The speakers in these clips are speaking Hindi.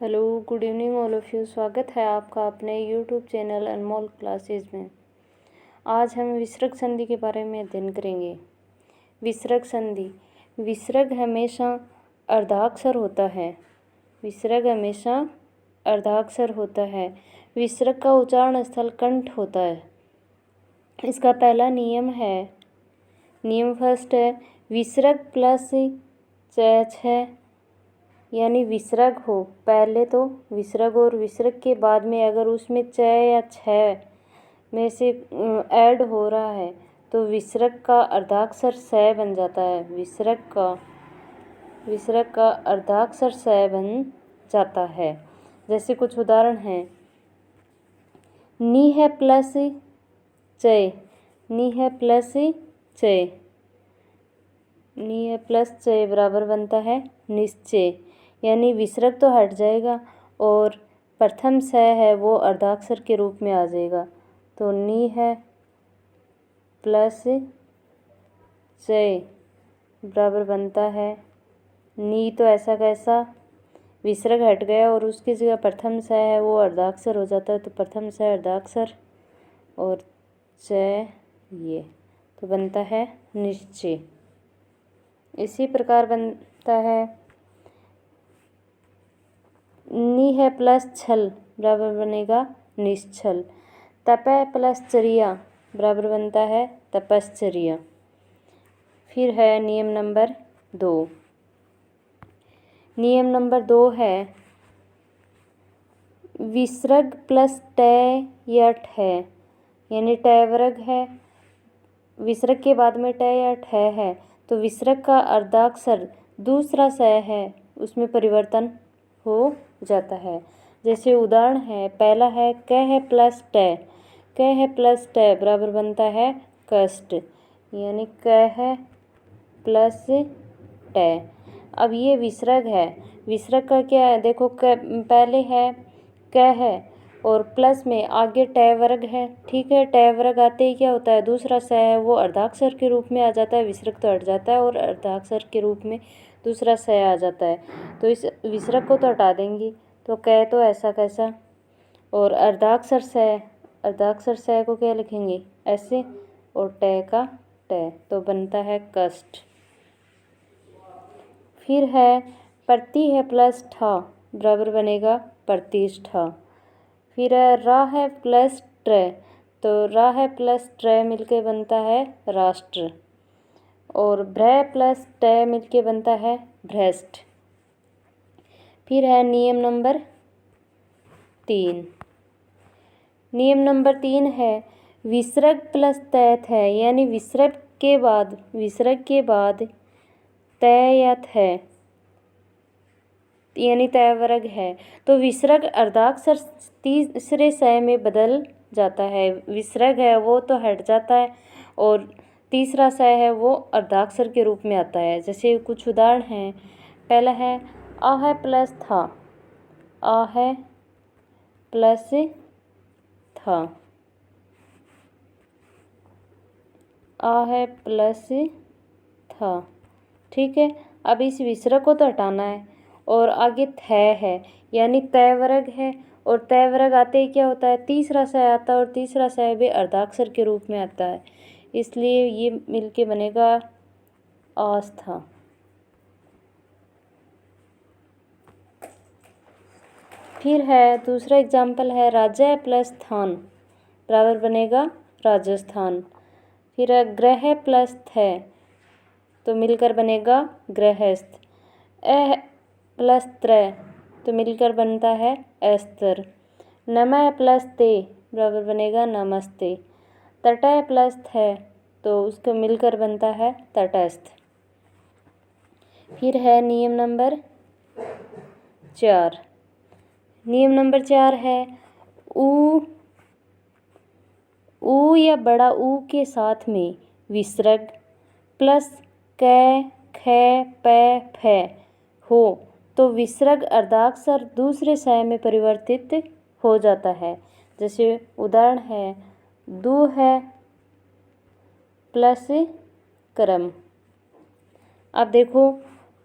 Hello, good evening all of you. स्वागत है आपका अपने यूट्यूब चैनल अनमोल क्लासेस में। आज हम विसर्ग संधि के बारे में अध्ययन करेंगे। विसर्ग संधि। विसर्ग हमेशा अर्धाक्षर होता है। विसर्ग हमेशा अर्धाक्षर होता है। विसर्ग का उच्चारण स्थल कंठ होता है। इसका पहला नियम फर्स्ट है, विसर्ग प्लस च यानी विसर्ग हो, पहले तो विसर्ग और विसर्ग के बाद में अगर उसमें च या छ में से ऐड हो रहा है तो विसर्ग का अर्धाक्षर स बन जाता है। विसर्ग का अर्धाक्षर स बन जाता है। जैसे कुछ उदाहरण हैं, नी है प्लस च, नी है प्लस च, नी है प्लस च बराबर बनता है निश्चय, यानी विसर्ग तो हट जाएगा और प्रथम स है वो अर्धाक्षर के रूप में आ जाएगा। तो नी है प्लस च बराबर बनता है नी, तो ऐसा कैसा विसर्ग हट गया और उसकी जगह प्रथम स है वो अर्धाक्षर हो जाता है, तो प्रथम स अर्धाक्षर और च ये तो बनता है निश्चय। इसी प्रकार बनता है नी है प्लस छल बराबर बनेगा निश्छल। तपय प्लस चर्या बराबर बनता है तपश्चर्या। फिर है नियम नंबर 2। नियम नंबर 2 है विसर्ग प्लस ट या ठ, यानी ट वर्ग है, विसर्ग के बाद में ट या ठ है तो विसर्ग का अर्धाक्षर दूसरा स है उसमें परिवर्तन हो जाता है। जैसे उदाहरण है, पहला है क है प्लस ट, क है प्लस ट बराबर बनता है कष्ट, यानी क है प्लस ट। अब ये विसर्ग है, विसर्ग का क्या है, देखो क पहले है क है और प्लस में आगे ट वर्ग है, ठीक है। ट वर्ग आते ही क्या होता है, दूसरा स है वो अर्धाक्षर के रूप में आ जाता है, विसर्ग तो हट जाता है और अर्धाक्षर के रूप में दूसरा स आ जाता है। तो इस विसर्ग को तो हटा देंगी, तो क तो ऐसा कैसा, और अर्धाक्षर स को क्या लिखेंगे ऐसे, और ट का ट, तो बनता है कष्ट। फिर है प्रति है प्लस ठा बराबर बनेगा प्रतिष्ठा। फिर है रा है प्लस ट्र, तो रा है प्लस ट्र मिलके बनता है राष्ट्र, और भ्र प्लस ट मिलके बनता है भ्रष्ट। फिर है नियम नंबर 3। नियम नंबर 3 है विसर्ग प्लस तैथ है, यानी विसर्ग के बाद त या थ यानी त वर्ग है तो विसर्ग अर्धाक्षर तीसरे स में बदल जाता है। विसर्ग है वो तो हट जाता है और तीसरा स है वो अर्धाक्षर के रूप में आता है। जैसे कुछ उदाहरण हैं, पहला है आ है प्लस था, आ है प्लस था, आ है प्लस था, ठीक है। अब इस विसर्ग को तो हटाना है और आगे थ है, यानी त वर्ग है और त वर्ग आते ही क्या होता है, तीसरा स आता है और तीसरा स भी अर्धाक्षर के रूप में आता है, इसलिए ये मिलके बनेगा आस्था। फिर है दूसरा एग्जाम्पल है राज्य प्लस स्थान बराबर बनेगा राजस्थान। फिर है ग्रह प्लस थ तो मिलकर बनेगा गृहस्थ। अ प्लस त्र तो मिलकर बनता है अस्त्र। नमः प्लस ते बराबर बनेगा नमस्ते। तटय प्लस थ तो उसको मिलकर बनता है तटस्थ। फिर है नियम नंबर 4। नियम नंबर 4 है ऊ या बड़ा ऊ के साथ में विसर्ग प्लस क ख प फ हो तो विसर्ग अर्धाक्षर दूसरे स में परिवर्तित हो जाता है। जैसे उदाहरण है, दू है प्लस करम। अब देखो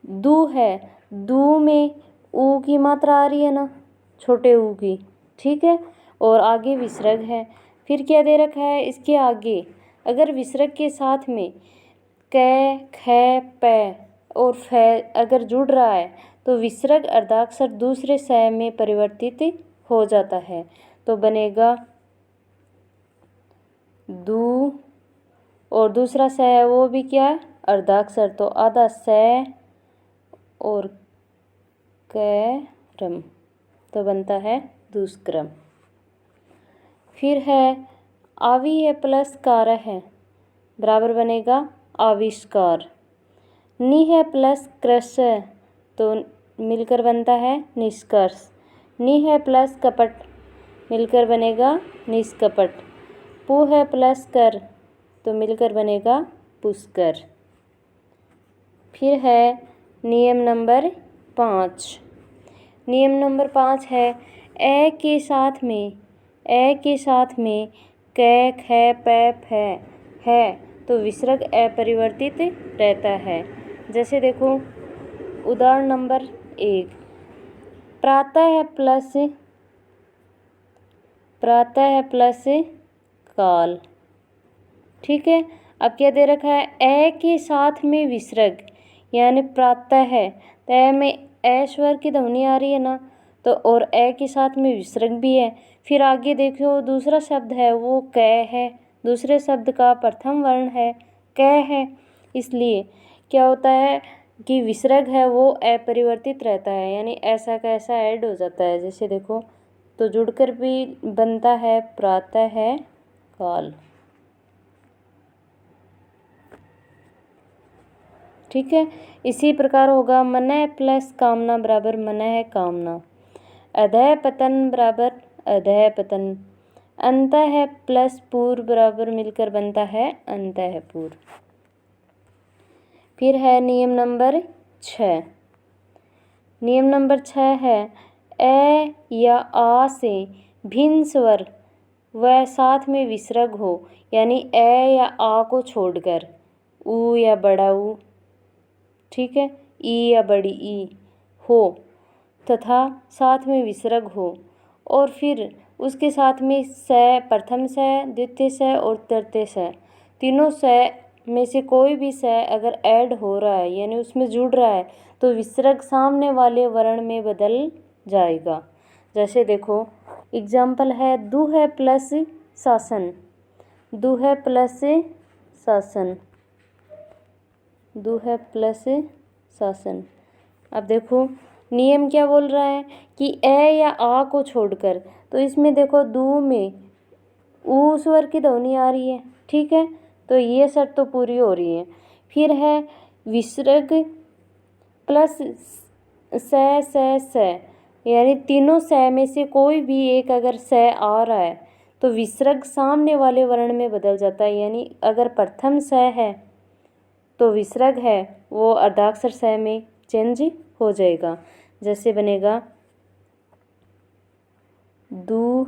दू है, दू में ऊ की मात्रा आ रही है ना, छोटे ऊ की, ठीक है। और आगे विसर्ग है। फिर क्या दे रखा है इसके आगे, अगर विसर्ग के साथ में कै, ख, पै और फै अगर जुड़ रहा है तो विसर्ग अर्धाक्षर दूसरे स में परिवर्तित हो जाता है। तो बनेगा दू, और दूसरा स है वो भी क्या है, अर्धाक्षर, तो आधा स और कैरम, तो बनता है दुष्कर्म। फिर है आवी है प्लस कार है बराबर बनेगा आविष्कार। नि है प्लस कृष है तो मिलकर बनता है निष्कर्ष। नि है प्लस कपट मिलकर बनेगा निष्कपट। पु है प्लस कर तो मिलकर बनेगा पुष्कर। फिर है नियम नंबर 5। नियम नंबर 5 है ए के साथ में कै, ख, पै, फै है तो विसर्ग अपरिवर्तित रहता है। जैसे देखो उदाहरण नंबर 1, प्रातः है प्लस काल, ठीक है। अब क्या दे रखा है, ए के साथ में विसर्ग यानी प्रातः है, तय में ए स्वर की ध्वनि आ रही है ना, तो और ए के साथ में विसर्ग भी है। फिर आगे देखो दूसरा शब्द है वो कै है, दूसरे शब्द का प्रथम वर्ण है कै है, इसलिए क्या होता है कि विसर्ग है वो अपरिवर्तित रहता है, यानी ऐसा का ऐसा ऐड हो जाता है। जैसे देखो तो जुड़कर भी बनता है प्रातः है काल, ठीक है। इसी प्रकार होगा मनः प्लस कामना बराबर मनः है कामना। अधः पतन बराबर अधः पतन। अंतः है प्लस पूर्व बराबर मिलकर बनता है अंतः पूर्व। फिर है नियम नंबर 6। नियम नंबर 6 है ए या आ से भिन्न स्वर व साथ में विसर्ग हो, यानी ए या आ को छोड़कर ऊ या बड़ा ऊ, ठीक है, ई या बड़ी ई हो तथा साथ में विसर्ग हो, और फिर उसके साथ में स, प्रथम स, द्वितीय स और तृतीय स, तीनों स में से कोई भी स अगर ऐड हो रहा है यानी उसमें जुड़ रहा है तो विसर्ग सामने वाले वर्ण में बदल जाएगा। जैसे देखो एग्जाम्पल है दुह प्लस शासन, दुह प्लस शासन, दुह प्लस शासन। अब देखो नियम क्या बोल रहा है कि ए या आ को छोड़कर, तो इसमें देखो दू में ऊ स्वर की ध्वनि आ रही है, ठीक है, तो ये शर्त तो पूरी हो रही है। फिर है विसर्ग प्लस स यानी तीनों स में से कोई भी एक अगर स आ रहा है तो विसर्ग सामने वाले वर्ण में बदल जाता है, यानी अगर प्रथम स है तो विसर्ग है वो अर्धाक्षर स में चेंज हो जाएगा। जैसे बनेगा दू,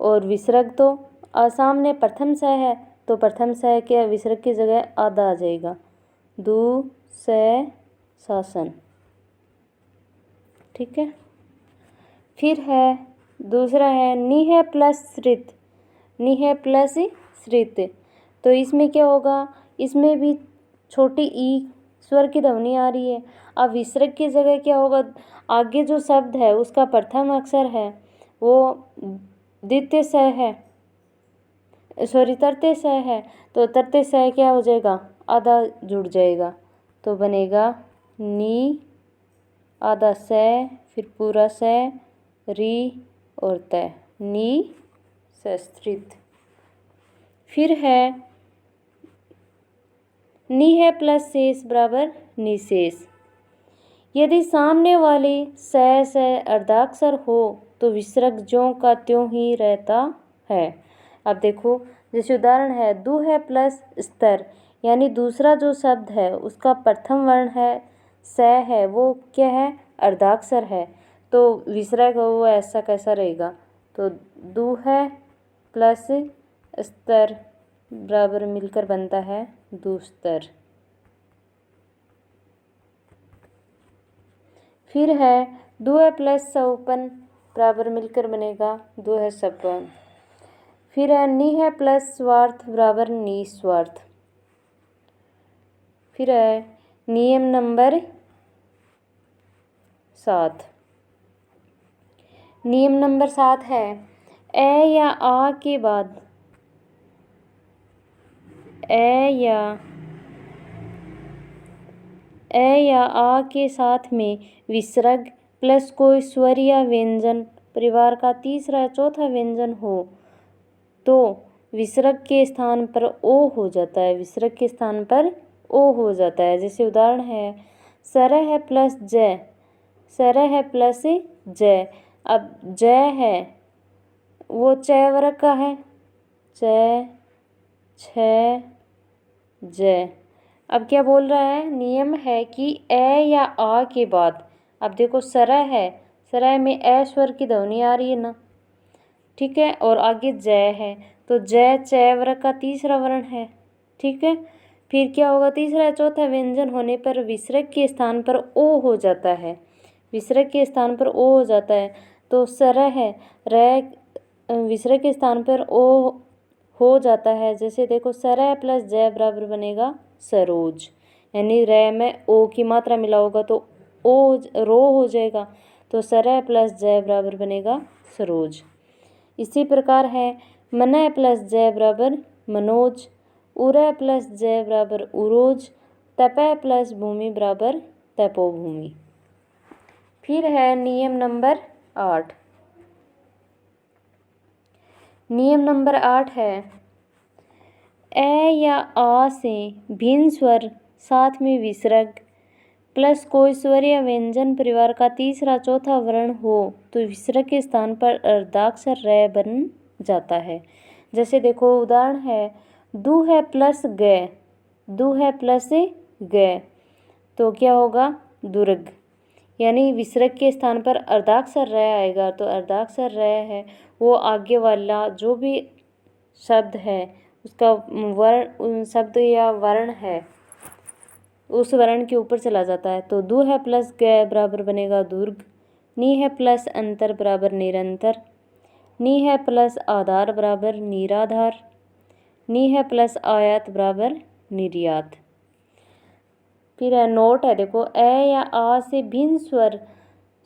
और विसर्ग तो सामने प्रथम स है तो प्रथम स के विसर्ग की जगह आधा आ जाएगा, दू स शासन, ठीक है। फिर है दूसरा है निह प्लस श्रित, निह प्लस श्रित, तो इसमें क्या होगा, इसमें भी छोटी ई स्वर की ध्वनि आ रही है। अब विसर्ग की जगह क्या होगा, आगे जो शब्द है उसका प्रथम अक्षर है वो द्वितीय स है, सॉरी तृतीय स है, तो तृतीय स क्या हो जाएगा, आधा जुड़ जाएगा, तो बनेगा नी, आधा स, फिर पूरा स, री और तय, नी सस्त्रित। फिर है नि है प्लस शेष बराबर निशेष। यदि सामने वाले स अर्धाक्षर हो तो विसर्ग ज्यों का त्यों ही रहता है। अब देखो जैसे उदाहरण है दु है प्लस स्तर, यानी दूसरा जो शब्द है उसका प्रथम वर्ण है स है, वो क्या है, अर्धाक्षर है, तो विसर्ग वो ऐसा कैसा रहेगा, तो दु है प्लस स्तर बराबर मिलकर बनता है दुस्तर। फिर है दुह प्लस सौपन बराबर मिलकर बनेगा दुह सपन। फिर है निह प्लस स्वार्थ बराबर निस्वार्थ। फिर है नियम नंबर 7। नियम नंबर 7 है ए या आ के बाद ए या आ के साथ में विसर्ग प्लस कोई स्वर या व्यंजन परिवार का तीसरा या चौथा व्यंजन हो तो विसर्ग के स्थान पर ओ हो जाता है। विसर्ग के स्थान पर ओ हो जाता है। जैसे उदाहरण है सरह है प्लस जय, सरह है प्लस जय। अब जय है वो चय वर्ग का है, चय छ जय। अब क्या बोल रहा है, नियम है कि ए या आ के बाद, अब देखो सरह है, सरह में ए स्वर की ध्वनि आ रही है ना, ठीक है, और आगे जय है तो जय चय वर्ग का तीसरा वर्ण है, ठीक है। फिर क्या होगा, तीसरा या चौथा व्यंजन होने पर विसर्ग के स्थान पर ओ हो जाता है, विसर्ग के स्थान पर ओ हो जाता है। तो सरह है रह विसर्ग के स्थान पर ओ हो जाता है। जैसे देखो सरह प्लस जय बराबर बनेगा सरोज, यानी रे में ओ की मात्रा मिला होगा तो ओ रो हो जाएगा, तो सरह प्लस जय बराबर बनेगा सरोज। इसी प्रकार है मनय प्लस जय बराबर मनोज, उरय प्लस जय बराबर उरोज, तपय प्लस भूमि बराबर तपोभूमि। फिर है नियम नंबर 8। नियम नंबर 8 है ए या आ से भिन्न स्वर साथ में विसर्ग प्लस कोई स्वर या व्यंजन परिवार का तीसरा चौथा वर्ण हो तो विसर्ग के स्थान पर अर्धाक्षर रै बन जाता है। जैसे देखो उदाहरण है दु है प्लस ग, दु है प्लस ग, तो क्या होगा दुर्ग, यानी विसर्ग के स्थान पर अर्धाक्षर रै आएगा। तो अर्धाक्षर रै है वो आगे वाला जो भी शब्द है उसका वर्ण, शब्द या वर्ण है उस वर्ण के ऊपर चला जाता है। तो दु है प्लस ग बराबर बनेगा दुर्ग, नी है प्लस अंतर बराबर निरंतर, नी है प्लस आधार बराबर निराधार, नी है प्लस आयात बराबर निर्यात। फिर है नोट है, देखो ए या आ से भिन्न स्वर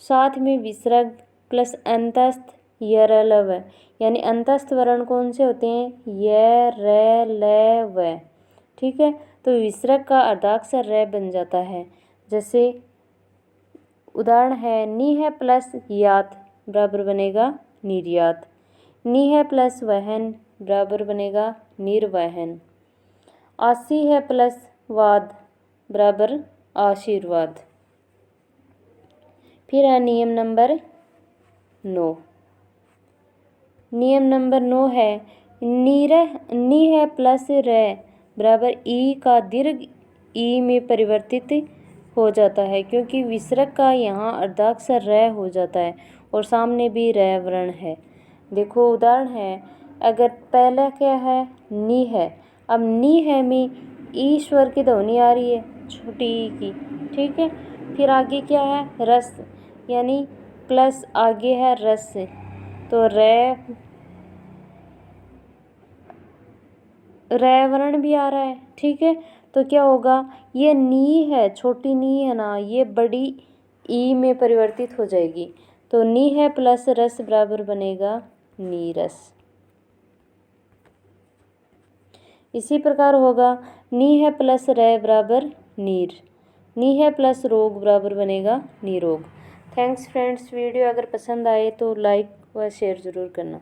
साथ में विसर्ग प्लस अंतस्थ यरलव, यानी अंतस्थ वर्ण कौन से होते हैं, य रे ल व, ठीक है। तो विसर्ग का अर्धाक्षर रै बन जाता है। जैसे उदाहरण है नी है प्लस यात बराबर बनेगा निर्यात, नी है प्लस वहन बराबर बनेगा निर्वहन, आसी है प्लस वाद बराबर आशीर्वाद। फिर है नियम नंबर 9। नियम नंबर 9 है नी है प्लस रे बराबर ई का दीर्घ ई में परिवर्तित हो जाता है, क्योंकि विसर्ग का यहाँ अर्धाक्षर रै हो जाता है और सामने भी रै वर्ण है। देखो उदाहरण है, अगर पहला क्या है नी है, अब नी है में ई स्वर की ध्वनि आ रही है छोटी ई की, ठीक है। फिर आगे क्या है रस, यानी प्लस आगे है रस, तो रै वर्ण भी आ रहा है, ठीक है। तो क्या होगा, ये नी है छोटी नी है ना, ये बड़ी ई में परिवर्तित हो जाएगी। तो नी है प्लस रस बराबर बनेगा नीरस। इसी प्रकार होगा नी है प्लस रै बराबर नीर, नी है प्लस रोग बराबर बनेगा निरोग। थैंक्स फ्रेंड्स, वीडियो अगर पसंद आए तो लाइक व शेयर ज़रूर करना।